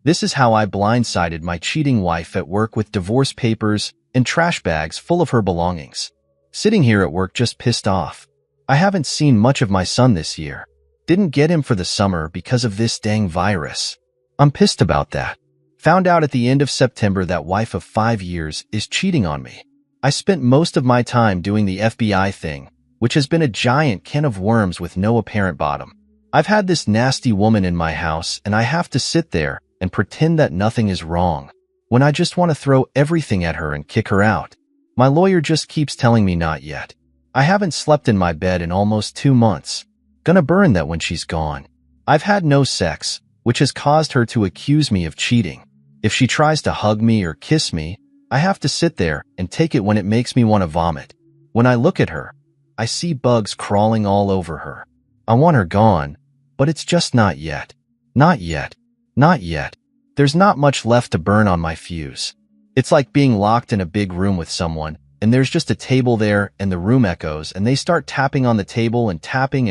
This is how I blindsided my cheating wife at work with divorce papers and trash bags full of her belongings. Sitting here at work just pissed off. I haven't seen much of my son this year. Didn't get him for the summer because of this dang virus. I'm pissed about that. Found out at the end of September that wife of 5 years is cheating on me. I spent most of my time doing the FBI thing, which has been a giant can of worms with no apparent bottom. I've had this nasty woman in my house and I have to sit there and pretend that nothing is wrong, when I just want to throw everything at her and kick her out. My lawyer just keeps telling me not yet. I haven't slept in my bed in almost 2 months. Gonna burn that when she's gone. I've had no sex, which has caused her to accuse me of cheating. If she tries to hug me or kiss me, I have to sit there and take it when it makes me want to vomit. When I look at her, I see bugs crawling all over her. I want her gone, but it's just not yet. Not yet. Not yet. There's not much left to burn on my fuse. It's like being locked in a big room with someone, and there's just a table there and the room echoes and they start tapping on the table and tapping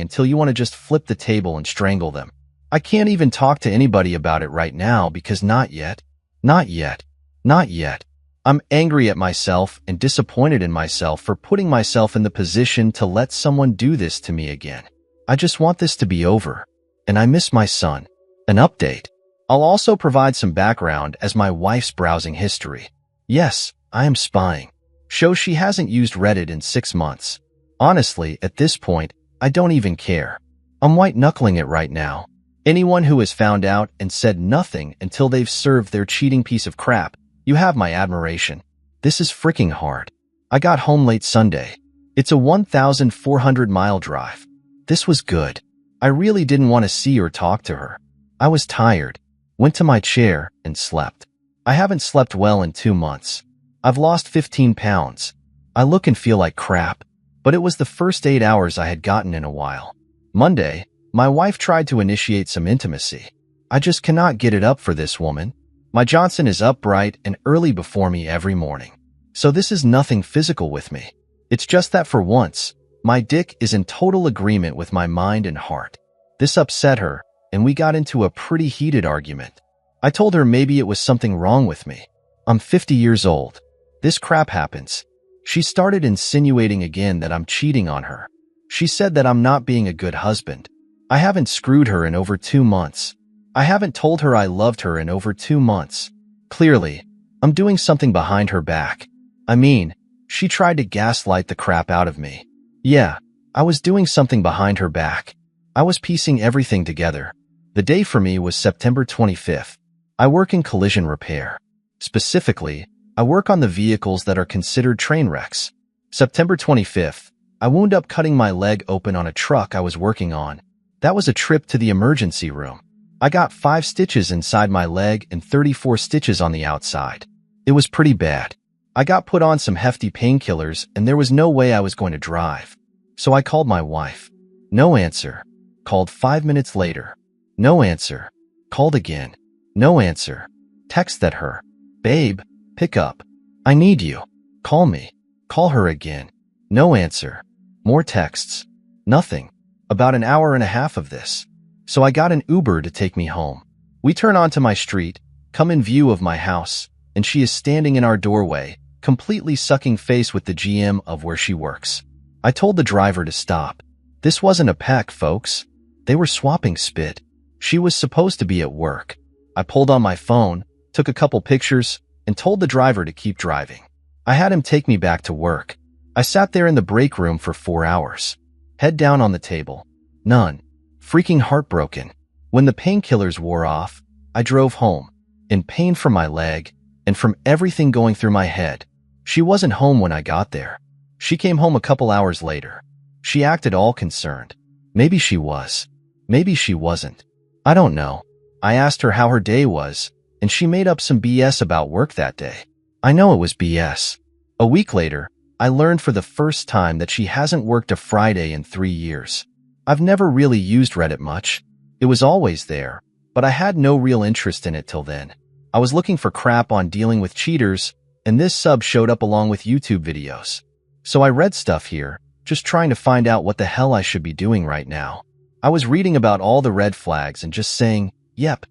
until you want to just flip the table and strangle them. I can't even talk to anybody about it right now because not yet. Not yet. Not yet. I'm angry at myself and disappointed in myself for putting myself in the position to let someone do this to me again. I just want this to be over. And I miss my son. An update. I'll also provide some background as my wife's browsing history. Yes, I am spying. Shows she hasn't used Reddit in 6 months. Honestly, at this point, I don't even care. I'm white-knuckling it right now. Anyone who has found out and said nothing until they've served their cheating piece of crap, you have my admiration. This is freaking hard. I got home late Sunday. It's a 1,400-mile drive. This was good. I really didn't want to see or talk to her. I was tired, went to my chair, and slept. I haven't slept well in 2 months. I've lost 15 pounds. I look and feel like crap, but it was the first 8 hours I had gotten in a while. Monday, my wife tried to initiate some intimacy. I just cannot get it up for this woman. My Johnson is up bright and early before me every morning. So this is nothing physical with me. It's just that for once, my dick is in total agreement with my mind and heart. This upset her, and we got into a pretty heated argument. I told her maybe it was something wrong with me. I'm 50 years old. This crap happens. She started insinuating again that I'm cheating on her. She said that I'm not being a good husband. I haven't screwed her in over 2 months. I haven't told her I loved her in over 2 months. Clearly, I'm doing something behind her back. I mean, she tried to gaslight the crap out of me. Yeah, I was doing something behind her back. I was piecing everything together. The day for me was September 25th. I work in collision repair. Specifically, I work on the vehicles that are considered train wrecks. September 25th, I wound up cutting my leg open on a truck I was working on. That was a trip to the emergency room. I got 5 stitches inside my leg and 34 stitches on the outside. It was pretty bad. I got put on some hefty painkillers and there was no way I was going to drive. So I called my wife. No answer. Called 5 minutes later. No answer. Called again. No answer. Texted her. Babe, pick up. I need you. Call me. Call her again. No answer. More texts. Nothing. About an hour and a half of this. So I got an Uber to take me home. We turn onto my street, come in view of my house, and she is standing in our doorway, completely sucking face with the GM of where she works. I told the driver to stop. This wasn't a peck, folks. They were swapping spit. She was supposed to be at work. I pulled on my phone, took a couple pictures, and told the driver to keep driving. I had him take me back to work. I sat there in the break room for 4 hours. Head down on the table. None. Freaking heartbroken. When the painkillers wore off, I drove home, in pain from my leg and from everything going through my head. She wasn't home when I got there. She came home a couple hours later. She acted all concerned. Maybe she was. Maybe she wasn't. I don't know. I asked her how her day was, and she made up some BS about work that day. I know it was BS. A week later, I learned for the first time that she hasn't worked a Friday in 3 years. I've never really used Reddit much. It was always there, but I had no real interest in it till then. I was looking for crap on dealing with cheaters, and this sub showed up along with YouTube videos. So I read stuff here, just trying to find out what the hell I should be doing right now. I was reading about all the red flags and just saying, yep,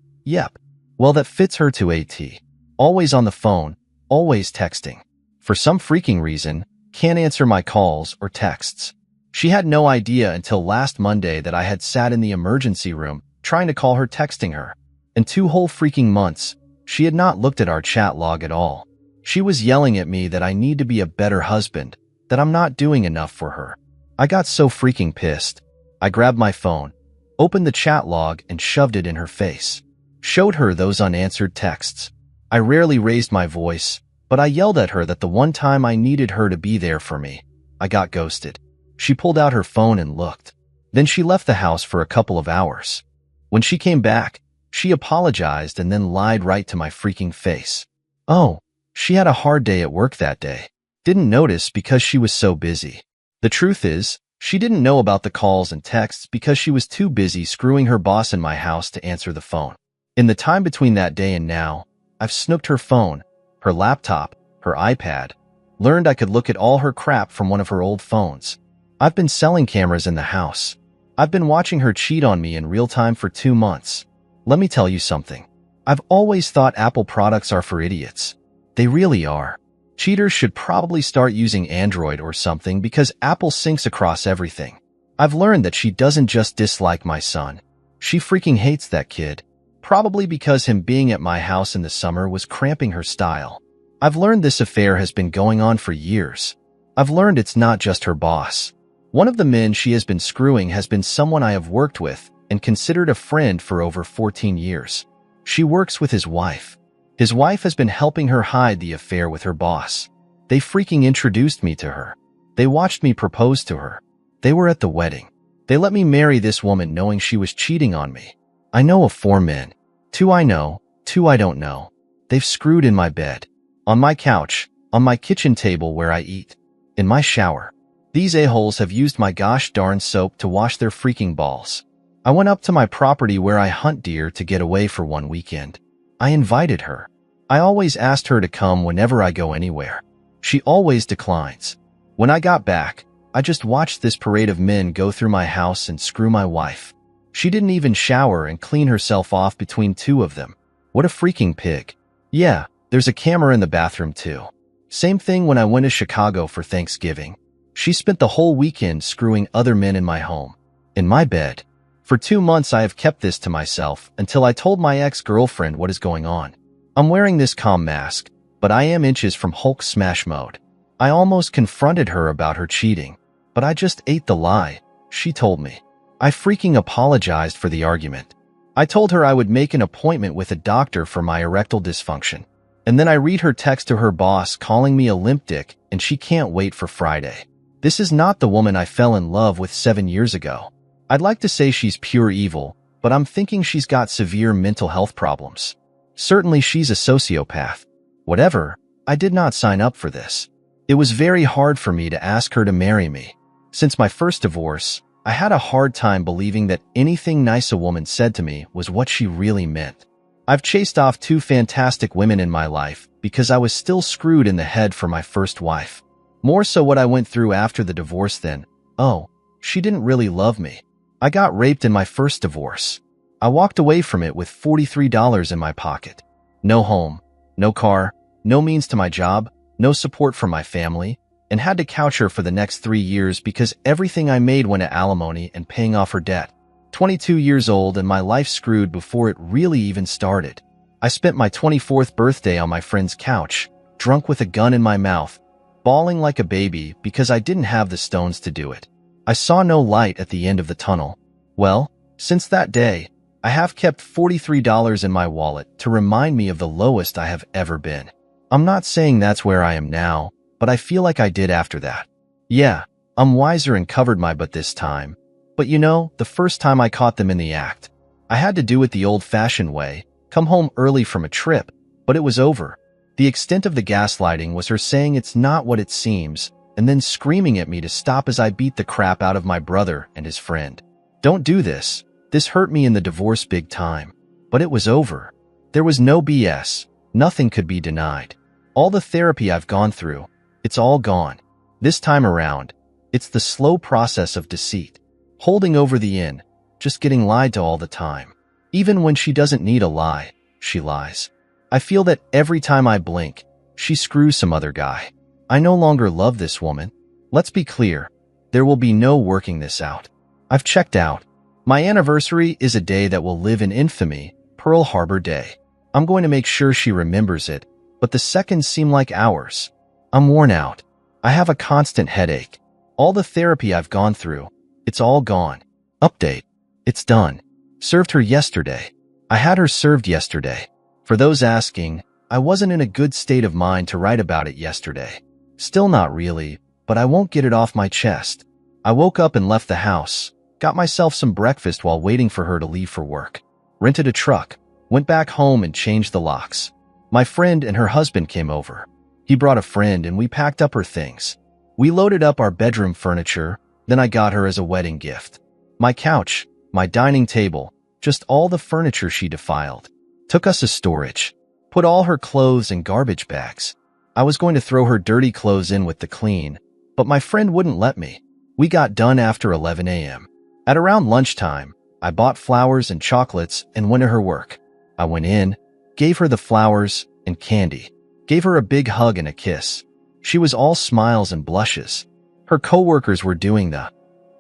Well, that fits her to a T. Always on the phone, always texting. For some freaking reason, can't answer my calls or texts. She had no idea until last Monday that I had sat in the emergency room trying to call her, texting her. In 2 whole freaking months, she had not looked at our chat log at all. She was yelling at me that I need to be a better husband, that I'm not doing enough for her. I got so freaking pissed. I grabbed my phone, opened the chat log and shoved it in her face. Showed her those unanswered texts. I rarely raised my voice, but I yelled at her that the one time I needed her to be there for me, I got ghosted. She pulled out her phone and looked. Then she left the house for a couple of hours. When she came back, she apologized and then lied right to my freaking face. Oh, she had a hard day at work that day. Didn't notice because she was so busy. The truth is, she didn't know about the calls and texts because she was too busy screwing her boss in my house to answer the phone. In the time between that day and now, I've snooked her phone, her laptop, her iPad, learned I could look at all her crap from one of her old phones. I've been selling cameras in the house. I've been watching her cheat on me in real time for 2 months. Let me tell you something. I've always thought Apple products are for idiots. They really are. Cheaters should probably start using Android or something because Apple syncs across everything. I've learned that she doesn't just dislike my son. She freaking hates that kid. Probably because him being at my house in the summer was cramping her style. I've learned this affair has been going on for years. I've learned it's not just her boss. One of the men she has been screwing has been someone I have worked with and considered a friend for over 14 years. She works with his wife. His wife has been helping her hide the affair with her boss. They freaking introduced me to her. They watched me propose to her. They were at the wedding. They let me marry this woman knowing she was cheating on me. I know of 4 men. 2 I know, 2 I don't know. They've screwed in my bed, on my couch, on my kitchen table where I eat, in my shower. These a-holes have used my gosh darn soap to wash their freaking balls. I went up to my property where I hunt deer to get away for one weekend. I invited her. I always asked her to come whenever I go anywhere. She always declines. When I got back, I just watched this parade of men go through my house and screw my wife. She didn't even shower and clean herself off between 2 of them. What a freaking pig. Yeah, there's a camera in the bathroom too. Same thing when I went to Chicago for Thanksgiving. She spent the whole weekend screwing other men in my home, in my bed. For 2 months I have kept this to myself until I told my ex-girlfriend what is going on. I'm wearing this calm mask, but I am inches from Hulk smash mode. I almost confronted her about her cheating, but I just ate the lie, she told me. I freaking apologized for the argument. I told her I would make an appointment with a doctor for my erectile dysfunction. And then I read her text to her boss calling me a limp dick and she can't wait for Friday. This is not the woman I fell in love with 7 years ago. I'd like to say she's pure evil, but I'm thinking she's got severe mental health problems. Certainly she's a sociopath. Whatever, I did not sign up for this. It was very hard for me to ask her to marry me. Since my first divorce, I had a hard time believing that anything nice a woman said to me was what she really meant. I've chased off 2 fantastic women in my life because I was still screwed in the head for my first wife. More so what I went through after the divorce than, oh, she didn't really love me. I got raped in my first divorce. I walked away from it with $43 in my pocket. No home, no car, no means to my job, no support from my family, and had to couch her for the next 3 years because everything I made went to alimony and paying off her debt. 22 years old and my life screwed before it really even started. I spent my 24th birthday on my friend's couch, drunk with a gun in my mouth, bawling like a baby because I didn't have the stones to do it. I saw no light at the end of the tunnel. Well, since that day, I have kept $43 in my wallet to remind me of the lowest I have ever been. I'm not saying that's where I am now, but I feel like I did after that. Yeah, I'm wiser and covered my butt this time. But you know, the first time I caught them in the act, I had to do it the old-fashioned way, come home early from a trip, but it was over. The extent of the gaslighting was her saying it's not what it seems, and then screaming at me to stop as I beat the crap out of my brother and his friend. Don't do this. This hurt me in the divorce big time. But it was over. There was no BS. Nothing could be denied. All the therapy I've gone through, it's all gone. This time around, it's the slow process of deceit. Holding over the end, just getting lied to all the time. Even when she doesn't need a lie, she lies. I feel that every time I blink, she screws some other guy. I no longer love this woman. Let's be clear, there will be no working this out. I've checked out. My anniversary is a day that will live in infamy, Pearl Harbor Day. I'm going to make sure she remembers it, but the seconds seem like hours. I'm worn out. I have a constant headache. All the therapy I've gone through, it's all gone. Update. It's done. Served her yesterday. I had her served yesterday. For those asking, I wasn't in a good state of mind to write about it yesterday. Still not really, but I won't get it off my chest. I woke up and left the house, got myself some breakfast while waiting for her to leave for work. Rented a truck, went back home and changed the locks. My friend and her husband came over. He brought a friend and we packed up her things. We loaded up our bedroom furniture, then I got her as a wedding gift. My couch, my dining table, just all the furniture she defiled. Took us to storage. Put all her clothes in garbage bags. I was going to throw her dirty clothes in with the clean, but my friend wouldn't let me. We got done after 11 a.m. At around lunchtime, I bought flowers and chocolates and went to her work. I went in, gave her the flowers and candy, gave her a big hug and a kiss. She was all smiles and blushes. Her coworkers were doing the,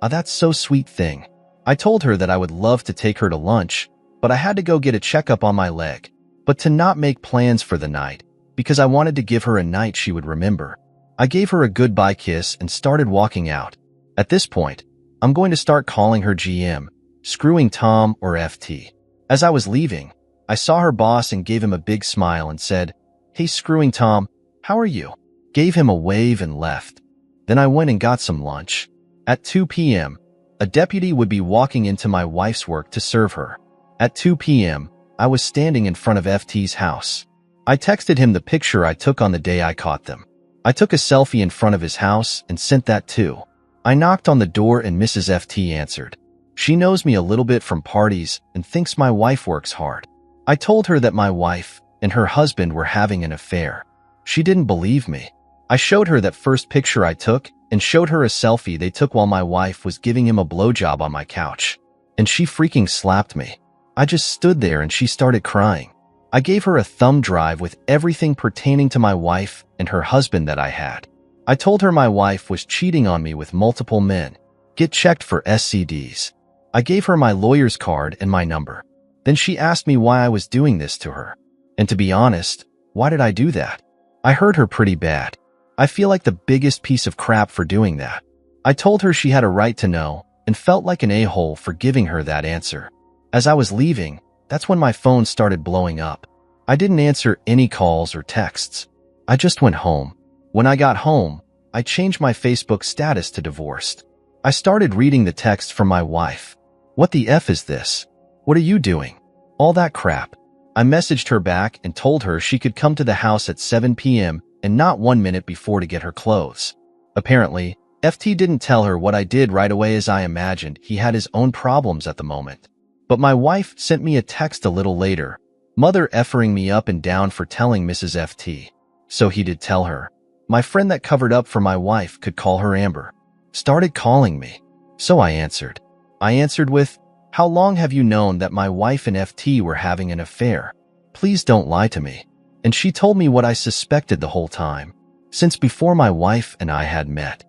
"Ah, that's so sweet" thing. I told her that I would love to take her to lunch, but I had to go get a checkup on my leg, but to not make plans for the night, because I wanted to give her a night she would remember. I gave her a goodbye kiss and started walking out. At this point, I'm going to start calling her GM, Screwing Tom or FT. As I was leaving, I saw her boss and gave him a big smile and said, "Hey Screwing Tom, how are you?" Gave him a wave and left. Then I went and got some lunch. At 2 p.m., a deputy would be walking into my wife's work to serve her. At 2 p.m., I was standing in front of FT's house. I texted him the picture I took on the day I caught them. I took a selfie in front of his house and sent that too. I knocked on the door and Mrs. FT answered. She knows me a little bit from parties and thinks my wife works hard. I told her that my wife and her husband were having an affair. She didn't believe me. I showed her that first picture I took and showed her a selfie they took while my wife was giving him a blowjob on my couch. And she freaking slapped me. I just stood there and she started crying. I gave her a thumb drive with everything pertaining to my wife and her husband that I had. I told her my wife was cheating on me with multiple men. Get checked for STDs. I gave her my lawyer's card and my number. Then she asked me why I was doing this to her. And to be honest, why did I do that? I hurt her pretty bad. I feel like the biggest piece of crap for doing that. I told her she had a right to know and felt like an a-hole for giving her that answer. As I was leaving, that's when my phone started blowing up. I didn't answer any calls or texts. I just went home. When I got home, I changed my Facebook status to divorced. I started reading the text from my wife. "What the F is this? What are you doing?" All that crap. I messaged her back and told her she could come to the house at 7 p.m. and not 1 minute before to get her clothes. Apparently, FT didn't tell her what I did right away as I imagined he had his own problems at the moment. But my wife sent me a text a little later, mother effering me up and down for telling Mrs. FT. So he did tell her. My friend that covered up for my wife could call her Amber. Started calling me. So I answered. I answered with, "How long have you known that my wife and FT were having an affair? Please don't lie to me." And she told me what I suspected the whole time. Since before my wife and I had met.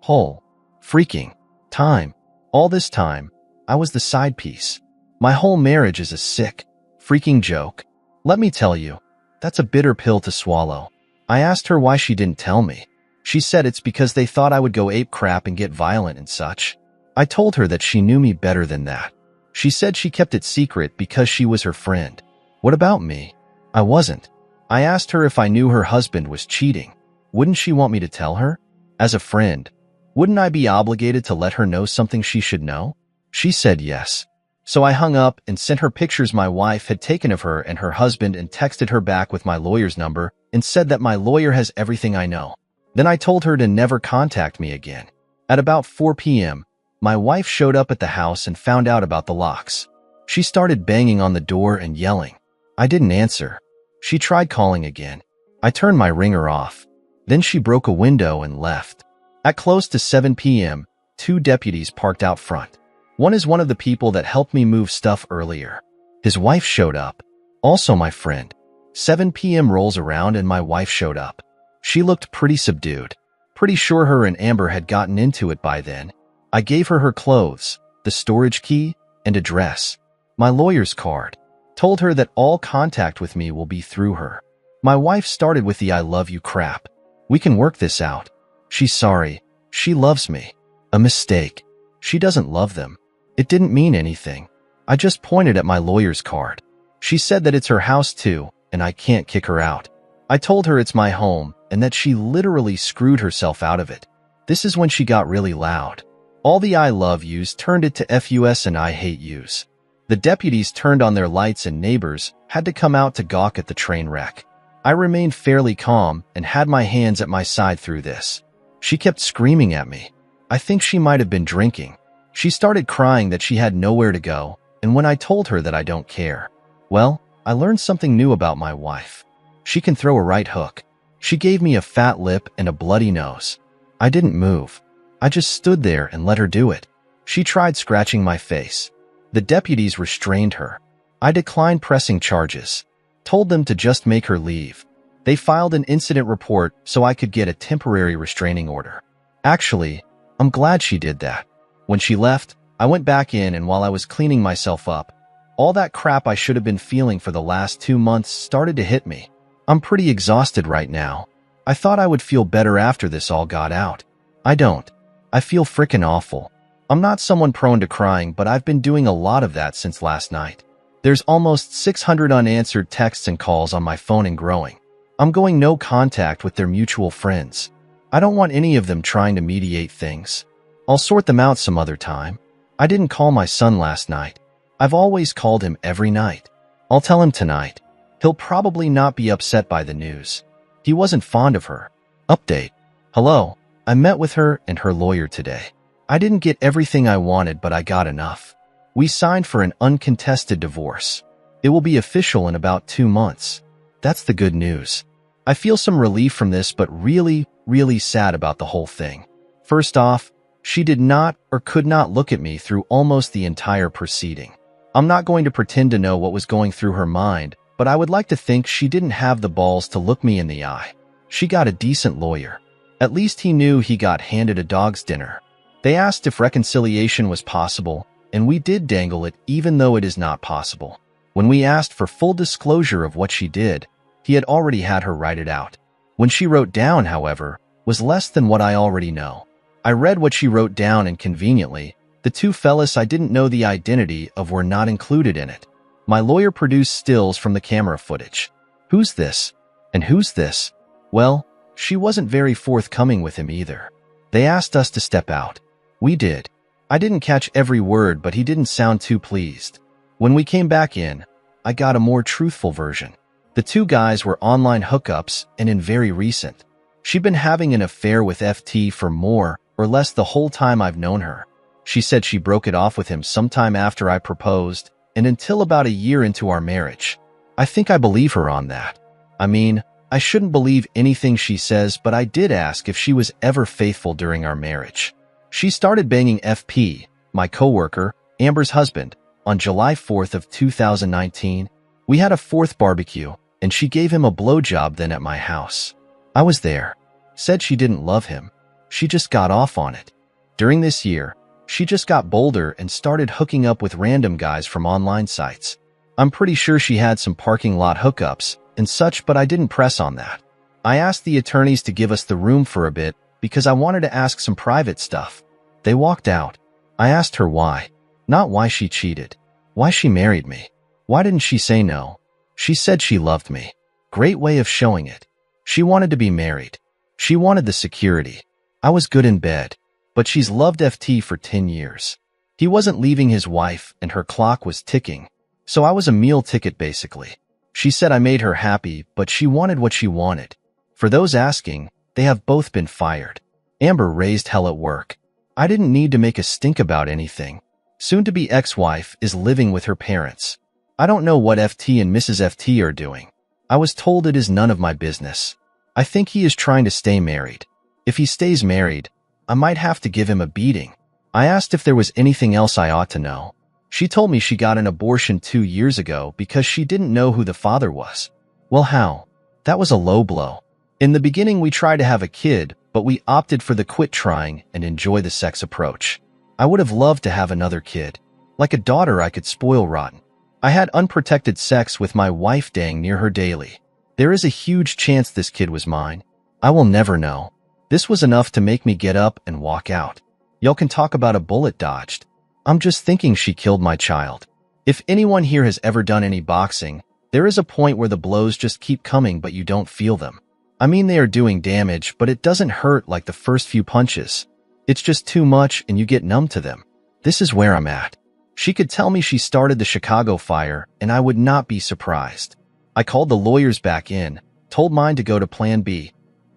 Whole freaking time. All this time, I was the side piece. My whole marriage is a sick, freaking joke. Let me tell you, that's a bitter pill to swallow. I asked her why she didn't tell me. She said it's because they thought I would go ape crap and get violent and such. I told her that she knew me better than that. She said she kept it secret because she was her friend. What about me? I wasn't. I asked her if I knew her husband was cheating. Wouldn't she want me to tell her? As a friend, wouldn't I be obligated to let her know something she should know? She said yes. So I hung up and sent her pictures my wife had taken of her and her husband and texted her back with my lawyer's number and said that my lawyer has everything I know. Then I told her to never contact me again. At about 4 p.m., my wife showed up at the house and found out about the locks. She started banging on the door and yelling. I didn't answer. She tried calling again. I turned my ringer off. Then she broke a window and left. At close to 7 p.m., 2 deputies parked out front. One is one of the people that helped me move stuff earlier. His wife showed up. Also, my friend. 7 p.m. rolls around and my wife showed up. She looked pretty subdued. Pretty sure her and Amber had gotten into it by then. I gave her her clothes, the storage key, and address. My lawyer's card. Told her that all contact with me will be through her. My wife started with the "I love you" crap. We can work this out. She's sorry. She loves me. A mistake. She doesn't love them. It didn't mean anything. I just pointed at my lawyer's card. She said that it's her house too, and I can't kick her out. I told her it's my home and that she literally screwed herself out of it. This is when she got really loud. All the "I love yous" turned it to FUS and "I hate yous." The deputies turned on their lights and neighbors had to come out to gawk at the train wreck. I remained fairly calm and had my hands at my side through this. She kept screaming at me. I think she might have been drinking. She started crying that she had nowhere to go, and when I told her that I don't care, well, I learned something new about my wife. She can throw a right hook. She gave me a fat lip and a bloody nose. I didn't move. I just stood there and let her do it. She tried scratching my face. The deputies restrained her. I declined pressing charges. Told them to just make her leave. They filed an incident report so I could get a temporary restraining order. Actually, I'm glad she did that. When she left, I went back in, and while I was cleaning myself up, all that crap I should have been feeling for the last 2 months started to hit me. I'm pretty exhausted right now. I thought I would feel better after this all got out. I don't. I feel frickin' awful. I'm not someone prone to crying, but I've been doing a lot of that since last night. There's almost 600 unanswered texts and calls on my phone and growing. I'm going no contact with their mutual friends. I don't want any of them trying to mediate things. I'll sort them out some other time. I didn't call my son last night. I've always called him every night. I'll tell him tonight. He'll probably not be upset by the news. He wasn't fond of her. Update. Hello. I met with her and her lawyer today. I didn't get everything I wanted, but I got enough. We signed for an uncontested divorce. It will be official in about 2 months. That's the good news. I feel some relief from this, but really sad about the whole thing. First off, she did not or could not look at me through almost the entire proceeding. I'm not going to pretend to know what was going through her mind, but I would like to think she didn't have the balls to look me in the eye. She got a decent lawyer. At least he knew he got handed a dog's dinner. They asked if reconciliation was possible, and we did dangle it even though it is not possible. When we asked for full disclosure of what she did, he had already had her write it out. When she wrote down, however, was less than what I already know. I read what she wrote down, and conveniently, the 2 fellas I didn't know the identity of were not included in it. My lawyer produced stills from the camera footage. Who's this? And who's this? Well, she wasn't very forthcoming with him either. They asked us to step out. We did. I didn't catch every word, but he didn't sound too pleased. When we came back in, I got a more truthful version. The 2 guys were online hookups and in very recent. She'd been having an affair with FT for more or less the whole time I've known her. She said she broke it off with him sometime after I proposed and until about a year into our marriage. I think I believe her on that. I mean, I shouldn't believe anything she says, but I did ask if she was ever faithful during our marriage. She started banging FP, my coworker, Amber's husband, on July 4th of 2019. We had a 4th barbecue, and she gave him a blowjob then at my house. I was there. Said she didn't love him. She just got off on it. During this year, she just got bolder and started hooking up with random guys from online sites. I'm pretty sure she had some parking lot hookups and such, but I didn't press on that. I asked the attorneys to give us the room for a bit because I wanted to ask some private stuff. They walked out. I asked her why. Not why she cheated. Why she married me. Why didn't she say no? She said she loved me. Great way of showing it. She wanted to be married. She wanted the security. I was good in bed. But she's loved FT for 10 years. He wasn't leaving his wife and her clock was ticking. So I was a meal ticket basically. She said I made her happy, but she wanted what she wanted. For those asking, they have both been fired. Amber raised hell at work. I didn't need to make a stink about anything. Soon-to-be ex-wife is living with her parents. I don't know what FT and Mrs. FT are doing. I was told it is none of my business. I think he is trying to stay married. If he stays married, I might have to give him a beating. I asked if there was anything else I ought to know. She told me she got an abortion 2 years ago because she didn't know who the father was. Well, how? That was a low blow. In the beginning, we tried to have a kid, but we opted for the quit trying and enjoy the sex approach. I would have loved to have another kid. Like a daughter I could spoil rotten. I had unprotected sex with my wife dang near her daily. There is a huge chance this kid was mine. I will never know. This was enough to make me get up and walk out. Y'all can talk about a bullet dodged. I'm just thinking she killed my child. If anyone here has ever done any boxing, there is a point where the blows just keep coming but you don't feel them. I mean, they are doing damage, but it doesn't hurt like the first few punches. It's just too much and you get numb to them. This is where I'm at. She could tell me she started the Chicago fire and I would not be surprised. I called the lawyers back in, told mine to go to Plan B.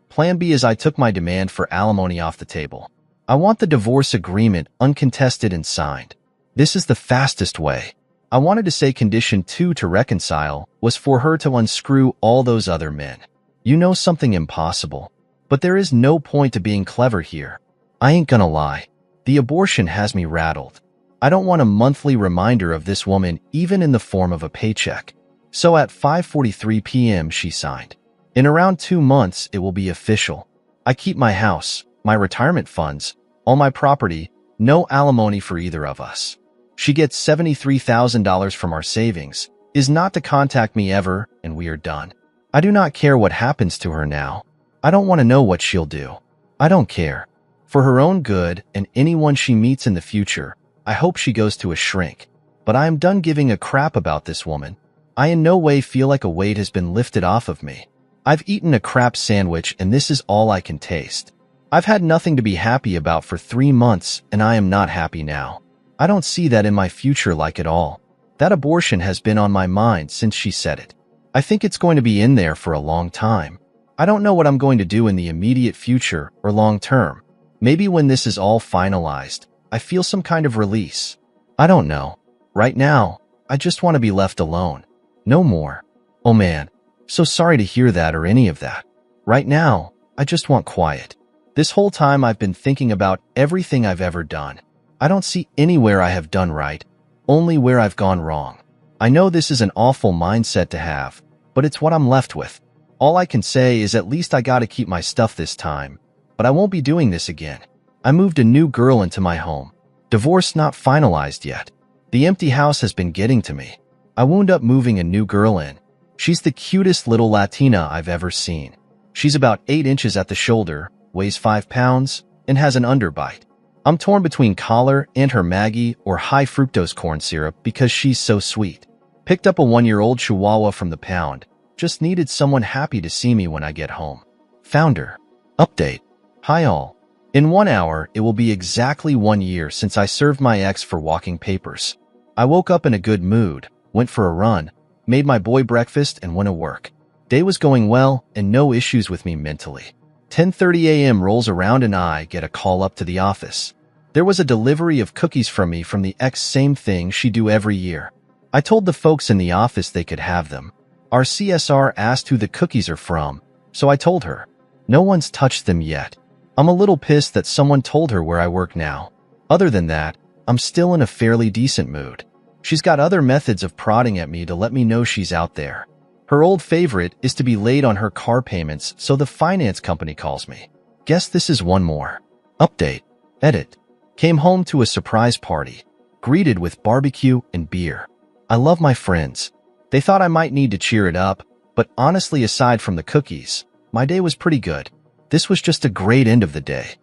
Plan B is I took my demand for alimony off the table. I want the divorce agreement uncontested and signed. This is the fastest way. I wanted to say condition 2 to reconcile was for her to unscrew all those other men. You know, something impossible. But there is no point to being clever here. I ain't gonna lie. The abortion has me rattled. I don't want a monthly reminder of this woman even in the form of a paycheck. So at 5:43 p.m. she signed. In around 2 months it will be official. I keep my house, my retirement funds, all my property, no alimony for either of us. She gets $73,000 from our savings, is not to contact me ever, and we are done. I do not care what happens to her now. I don't want to know what she'll do. I don't care. For her own good and anyone she meets in the future, I hope she goes to a shrink. But I am done giving a crap about this woman. I in no way feel like a weight has been lifted off of me. I've eaten a crap sandwich and this is all I can taste. I've had nothing to be happy about for 3 months and I am not happy now. I don't see that in my future like at all. That abortion has been on my mind since she said it. I think it's going to be in there for a long time. I don't know what I'm going to do in the immediate future or long term. Maybe when this is all finalized, I feel some kind of release. I don't know. Right now, I just want to be left alone. No more. Oh man, so sorry to hear that or any of that. Right now, I just want quiet. This whole time I've been thinking about everything I've ever done. I don't see anywhere I have done right, only where I've gone wrong. I know this is an awful mindset to have, but it's what I'm left with. All I can say is at least I gotta keep my stuff this time, but I won't be doing this again. I moved a new girl into my home. Divorce not finalized yet. The empty house has been getting to me. I wound up moving a new girl in. She's the cutest little Latina I've ever seen. She's about 8 inches at the shoulder, weighs 5 pounds, and has an underbite. I'm torn between collar and her Maggie or high fructose corn syrup because she's so sweet. Picked up a 1-year-old Chihuahua from the pound. Just needed someone happy to see me when I get home. Found her. Update. Hi all. In 1 hour, it will be exactly 1 year since I served my ex for walking papers. I woke up in a good mood, went for a run, made my boy breakfast and went to work. Day was going well and no issues with me mentally. 10:30 a.m. rolls around and I get a call up to the office. There was a delivery of cookies from me from the ex, same thing she do every year. I told the folks in the office they could have them. Our CSR asked who the cookies are from, so I told her. No one's touched them yet. I'm a little pissed that someone told her where I work now. Other than that, I'm still in a fairly decent mood. She's got other methods of prodding at me to let me know she's out there. Her old favorite is to be late on her car payments, so the finance company calls me. Guess this is one more. Update. Edit. Came home to a surprise party. Greeted with barbecue and beer. I love my friends. They thought I might need to cheer it up, but honestly, aside from the cookies, my day was pretty good. This was just a great end of the day.